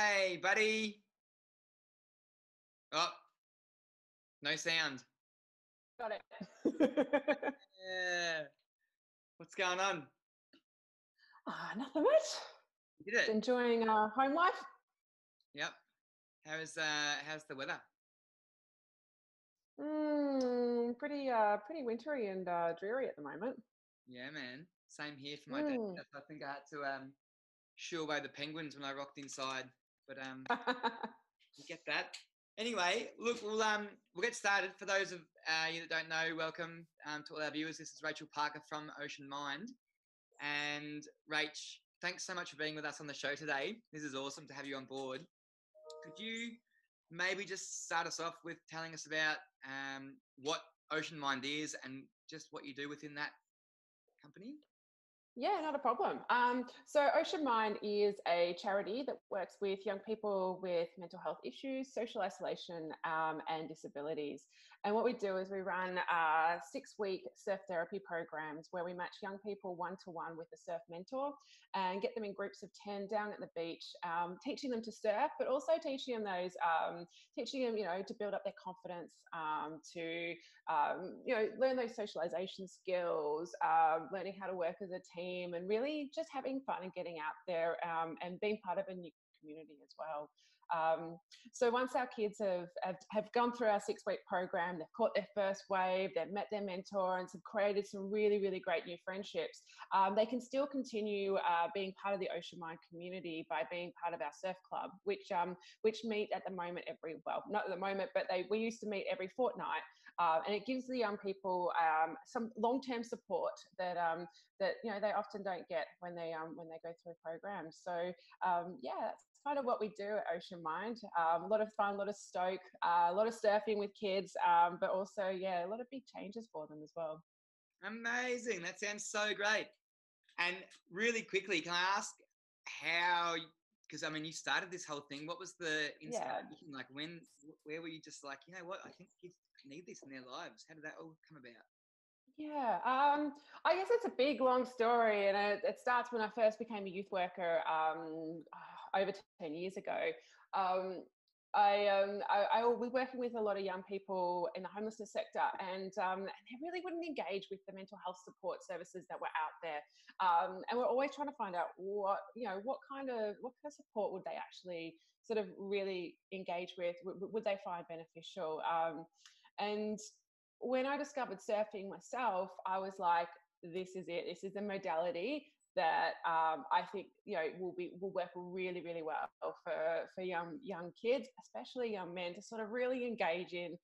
Hey, buddy. Oh, no sound. Got it. Yeah. What's going on? Nothing much. You did Just it. enjoying home life. Yep. How's the weather? Pretty wintry and dreary at the moment. Yeah, man. Same here for my dad. Mm. I think I had to shoo away the penguins when I rocked inside. But you get that. Anyway, look, we'll get started. For those of you that don't know, welcome to all our viewers. This is Rachael Parker from Ocean Mind. And Rach, thanks so much for being with us on the show today. This is awesome to have you on board. Could you maybe just start us off with telling us about what Ocean Mind is and just what you do within that company? Yeah, not a problem. So Ocean Mind is a charity that works with young people with mental health issues, social isolation, and disabilities. And what we do is we run 6-week surf therapy programs where we match young people one-to-one with a surf mentor and get them in groups of 10 down at the beach, teaching them to surf, but also teaching them to build up their confidence, to learn those socialization skills, learning how to work as a team, and really just having fun and getting out there, and being part of a new community as well. So once our kids have gone through our 6-week program, they've caught their first wave, they've met their mentor, and have created some really, really great new friendships, they can still continue being part of the Ocean Mind community by being part of our surf club, which meet at the moment not at the moment, but we used to meet every fortnight. And it gives the young people some long-term support that they often don't get when they go through programs. So that's kind of what we do at Ocean Mind. A lot of fun, a lot of stoke, a lot of surfing with kids, but also a lot of big changes for them as well. Amazing. That sounds so great. And really quickly, can I ask how? Because I mean, you started this whole thing. What was the inspiration? Like, where were you just like, you know what? I think kids need this in their lives. How did that all come about? Yeah, I guess it's a big, long story, and it starts when I first became a youth worker over 10 years ago. I was working with a lot of young people in the homelessness sector, and they really wouldn't engage with the mental health support services that were out there. And we're always trying to find out what kind of support would they actually sort of really engage with? Would they find beneficial? And when I discovered surfing myself, I was like, this is it. This is the modality that I think will work really, really well for young kids, especially young men, to sort of really engage in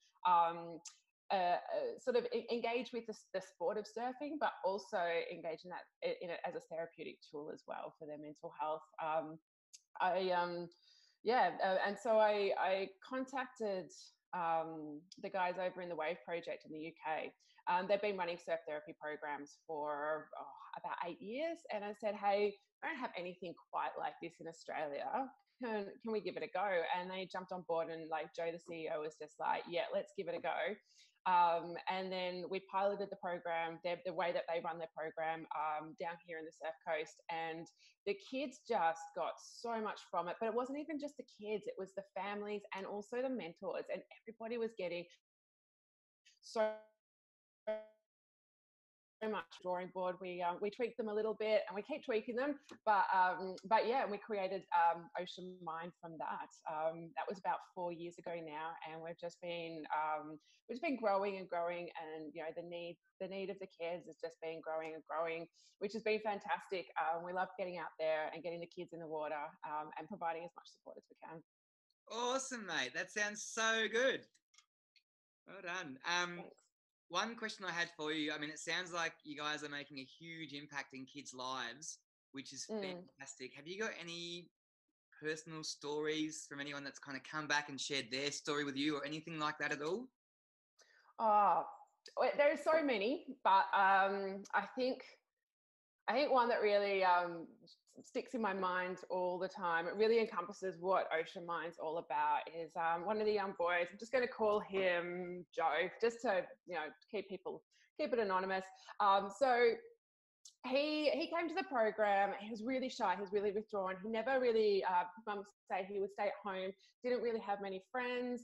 engage with the sport of surfing, but also engage in it as a therapeutic tool as well for their mental health. And so I contacted the guys over in the Wave Project in the UK. They've been running surf therapy programs for about 8 years, and I said, hey, I don't have anything quite like this in Australia. Can we give it a go? And they jumped on board, and like Joe, the CEO, was just like, yeah, let's give it a go. And then we piloted the program, the way that they run their program down here in the Surf Coast, and the kids just got so much from it. But it wasn't even just the kids, it was the families and also the mentors, and everybody was getting so much. Drawing board, we tweaked them a little bit, and we keep tweaking them, but yeah, and we created Ocean Mind from that. That was about 4 years ago now, and we've just been growing and growing, and the need of the kids has just been growing and growing, which has been fantastic. We love getting out there and getting the kids in the water, and providing as much support as we can. Awesome, mate. That sounds so good. Well done. Thanks. One question I had for you, I mean, it sounds like you guys are making a huge impact in kids' lives, which is fantastic. Have you got any personal stories from anyone that's kind of come back and shared their story with you or anything like that at all? There's so many, but I think one that really sticks in my mind all the time, it really encompasses what Ocean Mind's all about, is one of the young boys. I'm just going to call him Joe, just to keep it anonymous. So he came to the program. He was really shy. He was really withdrawn. He never really, mum say he would stay at home. Didn't really have many friends.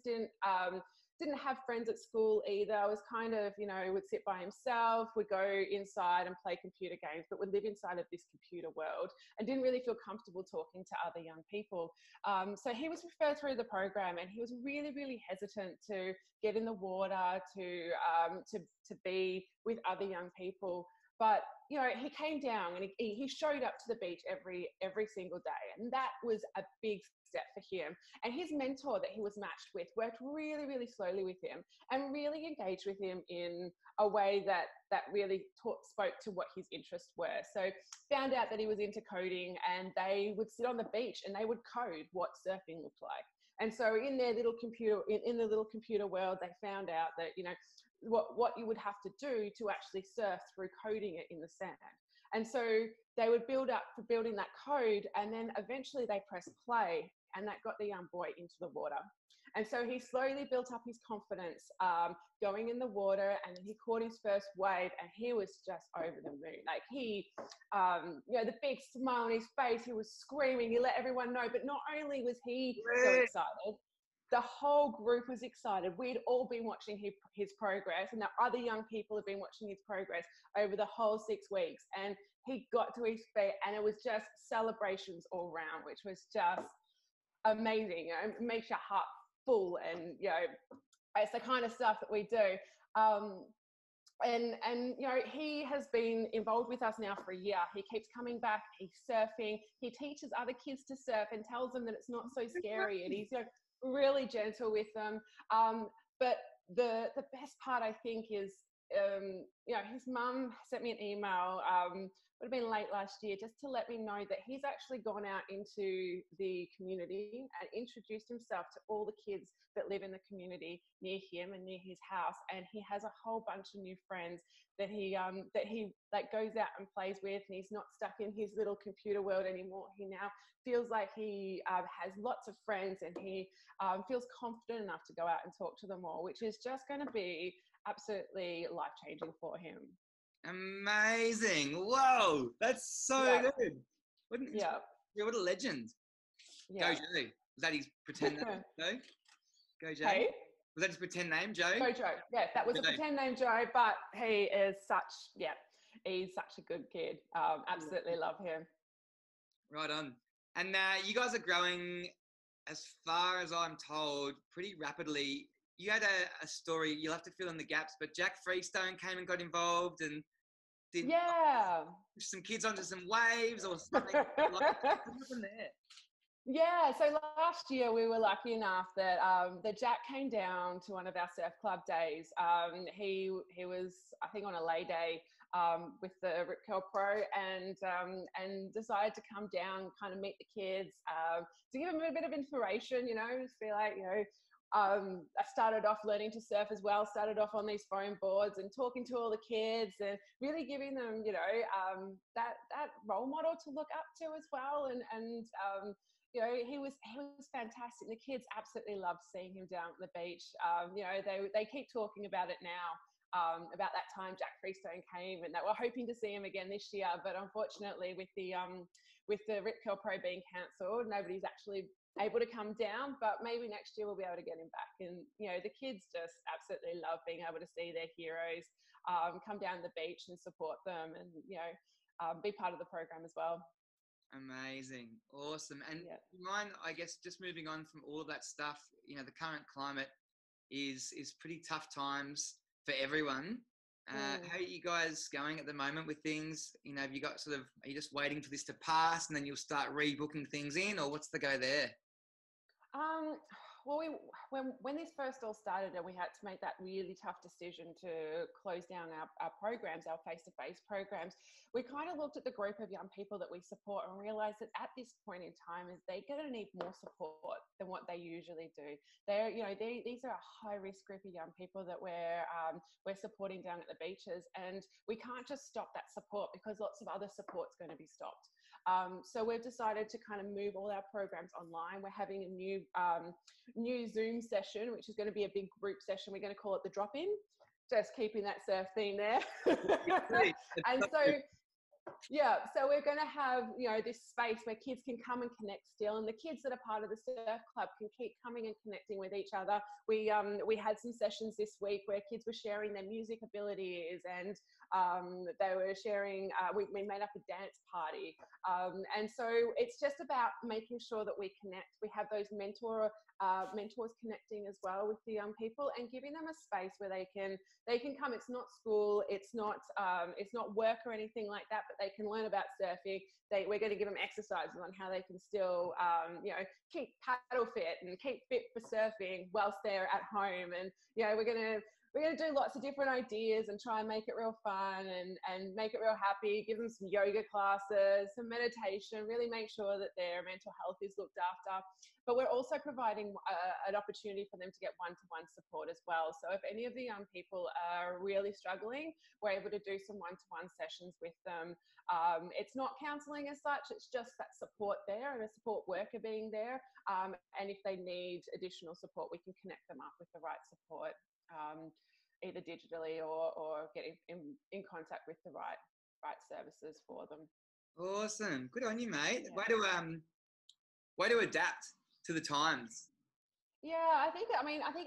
Didn't have friends at school either. Was kind of, would sit by himself. Would go inside and play computer games, but would live inside of this computer world and didn't really feel comfortable talking to other young people. So he was referred through the program, and he was really, really hesitant to get in the water, to be with other young people. But he came down and he showed up to the beach every single day, and that was a big step for him. And his mentor that he was matched with worked really, really slowly with him and really engaged with him in a way that really spoke to what his interests were. So found out that he was into coding, and they would sit on the beach and they would code what surfing looked like. And so in their little computer, in the little computer world, they found out that, what you would have to do to actually surf through coding it in the sand. And so they would build up for building that code, and then eventually they press play, and that got the young boy into the water. And so he slowly built up his confidence, going in the water, and then he caught his first wave, and he was just over the moon. Like he, the big smile on his face, he was screaming, he let everyone know. But not only was he so excited, the whole group was excited. We'd all been watching his progress, and the other young people had been watching his progress over the whole 6 weeks. And he got to his feet, and it was just celebrations all round, which was just amazing. It makes your heart full, and it's the kind of stuff that we do. And he has been involved with us now for a year. He keeps coming back. He's surfing. He teaches other kids to surf and tells them that it's not so scary, and he's really gentle with them. But the best part, I think, is his mum sent me an email, would have been late last year, just to let me know that he's actually gone out into the community and introduced himself to all the kids that live in the community near him and near his house. And he has a whole bunch of new friends that he like goes out and plays with, and he's not stuck in his little computer world anymore. He now feels like he has lots of friends, and he feels confident enough to go out and talk to them all, which is just going to be absolutely life-changing for him. Amazing. Whoa, that's so good. What a legend. Go Joe. Was that his pretend name, Joe? Go Joe. Hey? Was that his pretend name, Joe? Go Joe. Yeah, that was a pretend name, Joe, but he is he's such a good kid. Absolutely love him. Right on. And you guys are growing, as far as I'm told, pretty rapidly. You had a story, you'll have to fill in the gaps, but Jack Freestone came and got involved and did some kids onto some waves or something. What happened there? Yeah, so last year we were lucky enough that that Jack came down to one of our surf club days. He was, I think, on a lay day with the Rip Curl Pro, and decided to come down, kind of meet the kids, to give them a bit of inspiration, just be like, I started off learning to surf as well, started off on these foam boards and talking to all the kids and really giving them, that role model to look up to as well. And he was fantastic. The kids absolutely loved seeing him down at the beach. They keep talking about it now, about that time Jack Freestone came, and that we're hoping to see him again this year. But unfortunately, with the Rip Curl Pro being cancelled, nobody's actually able to come down, but maybe next year we'll be able to get him back. And the kids just absolutely love being able to see their heroes come down the beach and support them, and be part of the program as well. Amazing. Awesome. And mine, I guess, just moving on from all of that stuff, the current climate is pretty tough times for everyone. How are you guys going at the moment with things? Have you got are you just waiting for this to pass and then you'll start rebooking things in, or what's the go there? Well, when this first all started and we had to make that really tough decision to close down our programs, our face-to-face programs, we kind of looked at the group of young people that we support and realized that at this point in time is they're going to need more support than what they usually do. These are a high-risk group of young people that we're supporting down at the beaches, and we can't just stop that support because lots of other support's going to be stopped. So we've decided to kind of move all our programs online. We're having a new Zoom session, which is going to be a big group session. We're going to call it the drop-in, just keeping that surf theme there. And so Yeah, so we're going to have, this space where kids can come and connect still, and the kids that are part of the surf club can keep coming and connecting with each other. We had some sessions this week where kids were sharing their music abilities, and they were sharing, we made up a dance party. And so it's just about making sure that we connect. We have those mentors connecting as well with the young people, and giving them a space where they can come. It's not school, it's not work or anything like that, but they can learn about surfing. We're going to give them exercises on how they can still keep paddle fit and keep fit for surfing whilst they're at home. And we're going to do lots of different ideas and try and make it real fun and make it real happy. Give them some yoga classes, some meditation, really make sure that their mental health is looked after. But we're also providing an opportunity for them to get one-to-one support as well. So if any of the young people are really struggling, we're able to do some one-to-one sessions with them. It's not counselling as such, it's just that support there and a support worker being there. And if they need additional support, we can connect them up with the right support. Either digitally or get in contact with the right services for them. Awesome, good on you, mate. Yeah. Way to adapt to the times. Yeah, I think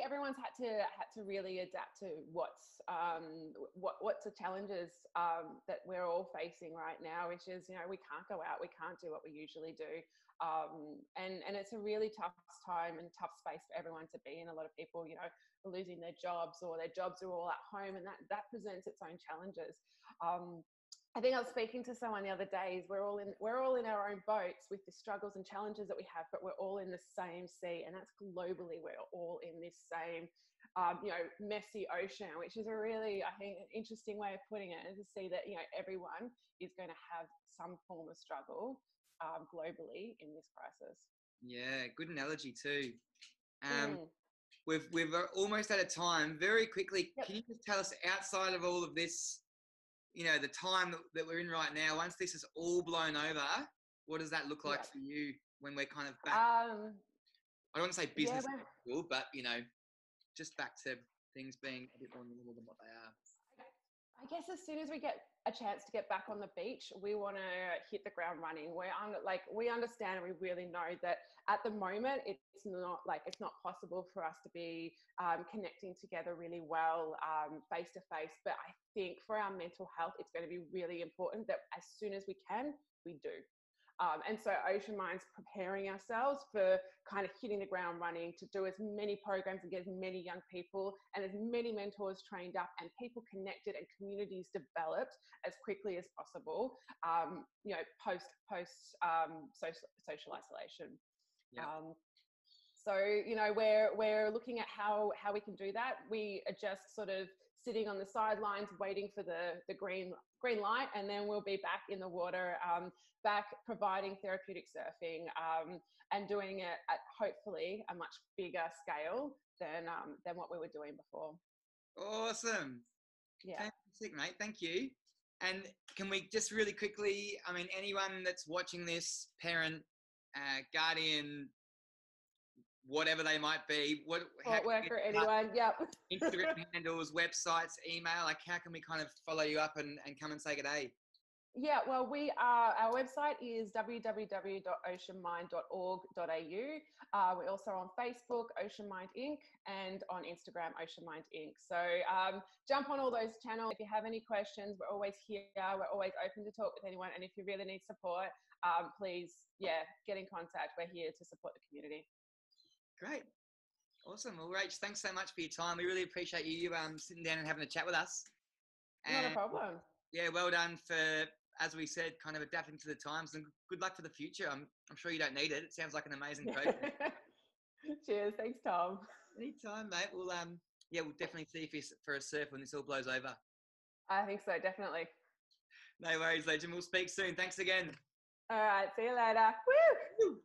everyone's had to really adapt to what's the challenges that we're all facing right now, which is we can't go out, we can't do what we usually do, and it's a really tough time and tough space for everyone to be in. A lot of people are losing their jobs, or their jobs are all at home, and that presents its own challenges. I think I was speaking to someone the other day. We're all in our own boats with the struggles and challenges that we have, but we're all in the same sea, and that's globally. We're all in this same, messy ocean, which is a really, I think, an interesting way of putting it, to see that everyone is going to have some form of struggle globally in this crisis. Yeah, good analogy too. We've almost out of time. Very quickly, Can you just tell us, outside of all of this, the time that we're in right now, once this is all blown over, what does that look like for you when we're kind of back? I don't want to say business as usual, but, just back to things being a bit more normal than what they are. I guess as soon as we get a chance to get back on the beach, we want to hit the ground running. We understand, and we really know that at the moment it's not possible for us to be connecting together really well face to face. But I think for our mental health, it's going to be really important that as soon as we can, we do. And so Ocean Mind's preparing ourselves for kind of hitting the ground running, to do as many programs and get as many young people and as many mentors trained up and people connected and communities developed as quickly as possible, post social isolation. Yep. So, we're looking at how we can do that. We are just sort of sitting on the sidelines waiting for the green light, and then we'll be back in the water, back providing therapeutic surfing, and doing it at hopefully a much bigger scale than what we were doing before. Awesome. Yeah. Fantastic, mate. Thank you. And can we just really quickly, anyone that's watching this, parent, guardian, whatever they might be, worker, anyone, yep. Instagram handles, websites, email, how can we kind of follow you up and come and say good day? Yeah, well, our website is www.oceanmind.org.au. We're also on Facebook, Ocean Mind Inc., and on Instagram, Ocean Mind Inc. So jump on all those channels. If you have any questions, we're always here. We're always open to talk with anyone. And if you really need support, please, get in contact. We're here to support the community. Great. Awesome. Well, Rach, thanks so much for your time. We really appreciate you sitting down and having a chat with us. Not a problem. Yeah, well done for, as we said, kind of adapting to the times, and good luck for the future. I'm sure you don't need it. It sounds like an amazing project. Cheers. Thanks, Tom. Anytime, mate. We'll definitely see you for a surf when this all blows over. I think so, definitely. No worries, Legend. We'll speak soon. Thanks again. All right. See you later. Woo!